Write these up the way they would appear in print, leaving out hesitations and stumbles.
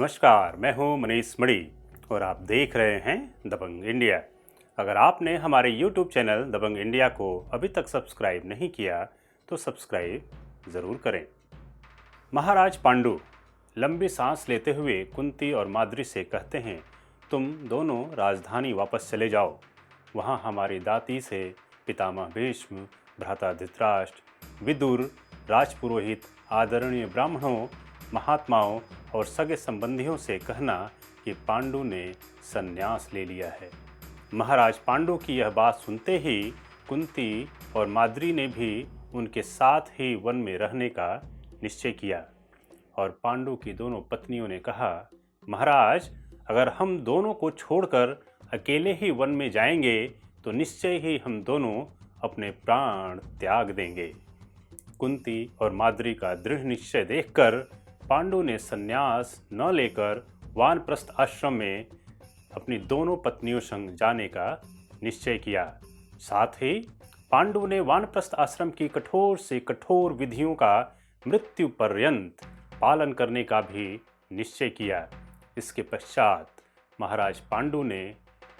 नमस्कार, मैं हूं मनीष मणि और आप देख रहे हैं दबंग इंडिया। अगर आपने हमारे YouTube चैनल दबंग इंडिया को अभी तक सब्सक्राइब नहीं किया तो सब्सक्राइब ज़रूर करें। महाराज पांडु लंबी सांस लेते हुए कुंती और माद्री से कहते हैं, तुम दोनों राजधानी वापस चले जाओ। वहाँ हमारी दाती से पितामह भीष्म, भ्राता धृतराष्ट्र, विदुर, राजपुरोहित, आदरणीय ब्राह्मणों, महात्माओं और सगे संबंधियों से कहना कि पांडु ने संन्यास ले लिया है। महाराज पांडु की यह बात सुनते ही कुंती और माद्री ने भी उनके साथ ही वन में रहने का निश्चय किया और पांडु की दोनों पत्नियों ने कहा, महाराज, अगर हम दोनों को छोड़कर अकेले ही वन में जाएंगे तो निश्चय ही हम दोनों अपने प्राण त्याग देंगे। कुंती और माद्री का दृढ़ निश्चय देखकर पांडु ने संन्यास न लेकर वानप्रस्थ आश्रम में अपनी दोनों पत्नियों संग जाने का निश्चय किया। साथ ही पांडु ने वानप्रस्थ आश्रम की कठोर से कठोर विधियों का मृत्यु पर्यंत पालन करने का भी निश्चय किया। इसके पश्चात महाराज पांडु ने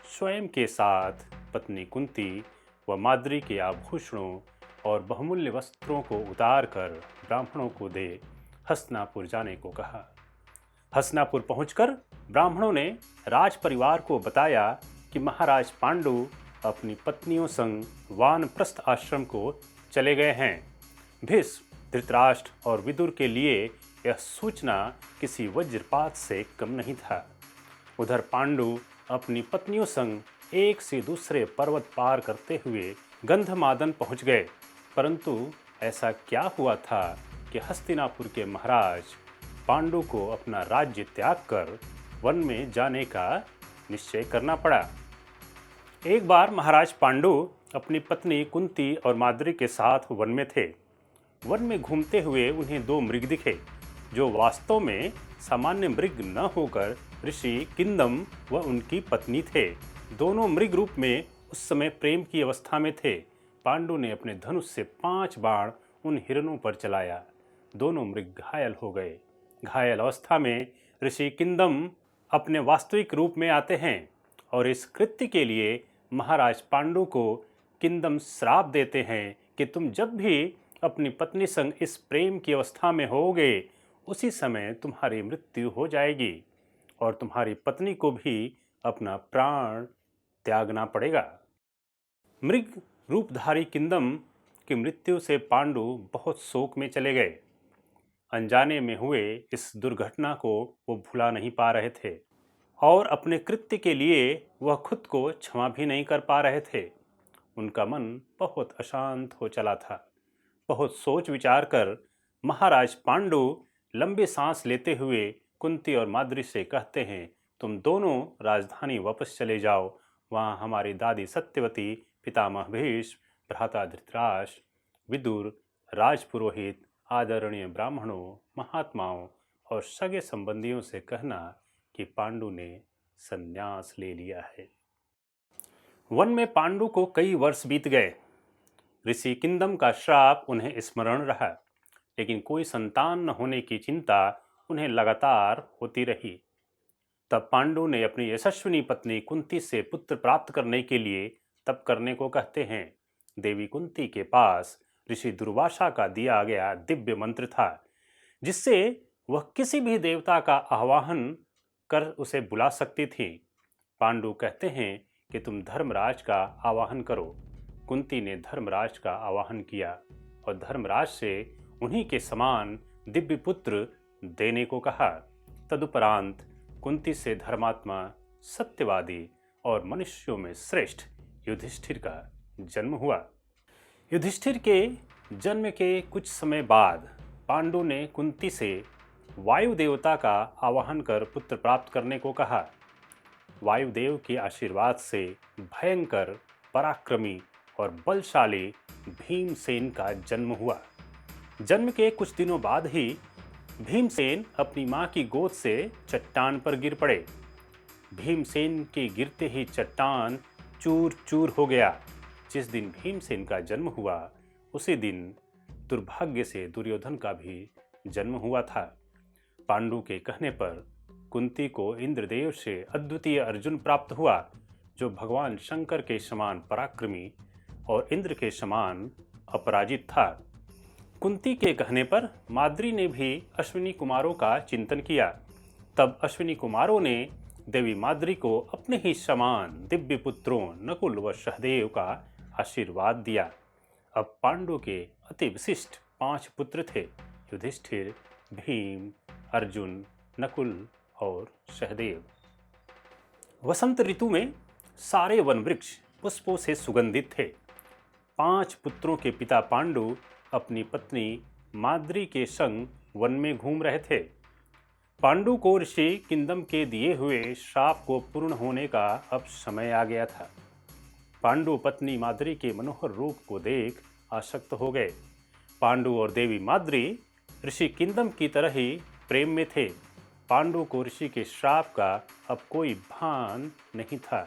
स्वयं के साथ पत्नी कुंती व माद्री के आभूषणों और बहुमूल्य वस्त्रों को उतार कर ब्राह्मणों को दे हस्तिनापुर जाने को कहा। हस्तिनापुर पहुंचकर ब्राह्मणों ने राज परिवार को बताया कि महाराज पांडु अपनी पत्नियों संग वानप्रस्थ आश्रम को चले गए हैं। भीष्म, धृतराष्ट्र और विदुर के लिए यह सूचना किसी वज्रपात से कम नहीं था। उधर पांडु अपनी पत्नियों संग एक से दूसरे पर्वत पार करते हुए गंधमादन पहुंच गए, परंतु ऐसा क्या हुआ था कि हस्तिनापुर के महाराज पांडु को अपना राज्य त्याग कर वन में जाने का निश्चय करना पड़ा। एक बार महाराज पांडु अपनी पत्नी कुंती और माद्री के साथ वन में थे। वन में घूमते हुए उन्हें दो मृग दिखे, जो वास्तव में सामान्य मृग न होकर ऋषि किंदम व उनकी पत्नी थे। दोनों मृग रूप में उस समय प्रेम की अवस्था में थे। पांडु ने अपने धनुष से 5 बाण उन हिरणों पर चलाया। दोनों मृग घायल हो गए। घायल अवस्था में ऋषि किंदम अपने वास्तविक रूप में आते हैं और इस कृत्य के लिए महाराज पांडु को किंदम श्राप देते हैं कि तुम जब भी अपनी पत्नी संग इस प्रेम की अवस्था में होगे, उसी समय तुम्हारी मृत्यु हो जाएगी और तुम्हारी पत्नी को भी अपना प्राण त्यागना पड़ेगा। मृग रूपधारी किंदम की मृत्यु से पांडु बहुत शोक में चले गए। अनजाने में हुए इस दुर्घटना को वो भुला नहीं पा रहे थे और अपने कृत्य के लिए वह खुद को क्षमा भी नहीं कर पा रहे थे। उनका मन बहुत अशांत हो चला था। बहुत सोच विचार कर महाराज पांडु लंबी सांस लेते हुए कुंती और माद्री से कहते हैं, तुम दोनों राजधानी वापस चले जाओ। वहाँ हमारी दादी सत्यवती, पितामह भीष्म, भ्राता धृतराष्ट्र, विदुर, राजपुरोहित, आदरणीय ब्राह्मणों, महात्माओं और सगे संबंधियों से कहना कि पांडु ने संन्यास ले लिया है। वन में पांडु को कई वर्ष बीत गए। ऋषि किंदम का श्राप उन्हें स्मरण रहा, लेकिन कोई संतान न होने की चिंता उन्हें लगातार होती रही। तब पांडु ने अपनी यशस्विनी पत्नी कुंती से पुत्र प्राप्त करने के लिए तप करने को कहते हैं। देवी कुंती के पास ऋषि दुर्वासा का दिया गया दिव्य मंत्र था, जिससे वह किसी भी देवता का आवाहन कर उसे बुला सकती थी। पांडु कहते हैं कि तुम धर्मराज का आवाहन करो। कुंती ने धर्मराज का आवाहन किया और धर्मराज से उन्हीं के समान दिव्य पुत्र देने को कहा। तदुपरांत कुंती से धर्मात्मा, सत्यवादी और मनुष्यों में श्रेष्ठ युधिष्ठिर का जन्म हुआ। युधिष्ठिर के जन्म के कुछ समय बाद पांडु ने कुंती से वायु देवता का आवाहन कर पुत्र प्राप्त करने को कहा। वायुदेव के आशीर्वाद से भयंकर, पराक्रमी और बलशाली भीमसेन का जन्म हुआ। जन्म के कुछ दिनों बाद ही भीमसेन अपनी मां की गोद से चट्टान पर गिर पड़े। भीमसेन के गिरते ही चट्टान चूर चूर हो गया। जिस दिन भीमसेन का जन्म हुआ, उसी दिन दुर्भाग्य से दुर्योधन का भी जन्म हुआ था। पांडु के कहने पर कुंती को इंद्रदेव से अद्वितीय अर्जुन प्राप्त हुआ, जो भगवान शंकर के समान पराक्रमी और इंद्र के समान अपराजित था। कुंती के कहने पर माद्री ने भी अश्विनी कुमारों का चिंतन किया। तब अश्विनी कुमारों ने देवी माद्री को अपने ही समान दिव्य पुत्रों नकुल व सहदेव का आशीर्वाद दिया। अब पांडु के अति विशिष्ट 5 पुत्र थे: युधिष्ठिर, भीम, अर्जुन, नकुल और सहदेव। वसंत ऋतु में सारे वन वृक्ष पुष्पों से सुगंधित थे। 5 पुत्रों के पिता पांडु अपनी पत्नी माद्री के संग वन में घूम रहे थे। पांडु को ऋषि किंदम के दिए हुए श्राप को पूर्ण होने का अब समय आ गया था। पांडु पत्नी माद्री के मनोहर रूप को देख आसक्त हो गए। पांडु और देवी माद्री ऋषि किंदम की तरह ही प्रेम में थे। पांडु को ऋषि के श्राप का अब कोई भान नहीं था।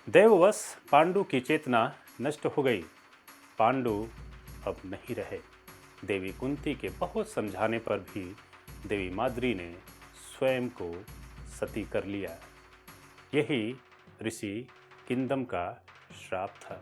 देववश पांडु की चेतना नष्ट हो गई। पांडु अब नहीं रहे। देवी कुंती के बहुत समझाने पर भी देवी माद्री ने स्वयं को सती कर लिया। यही ऋषि किंदम का श्राप था।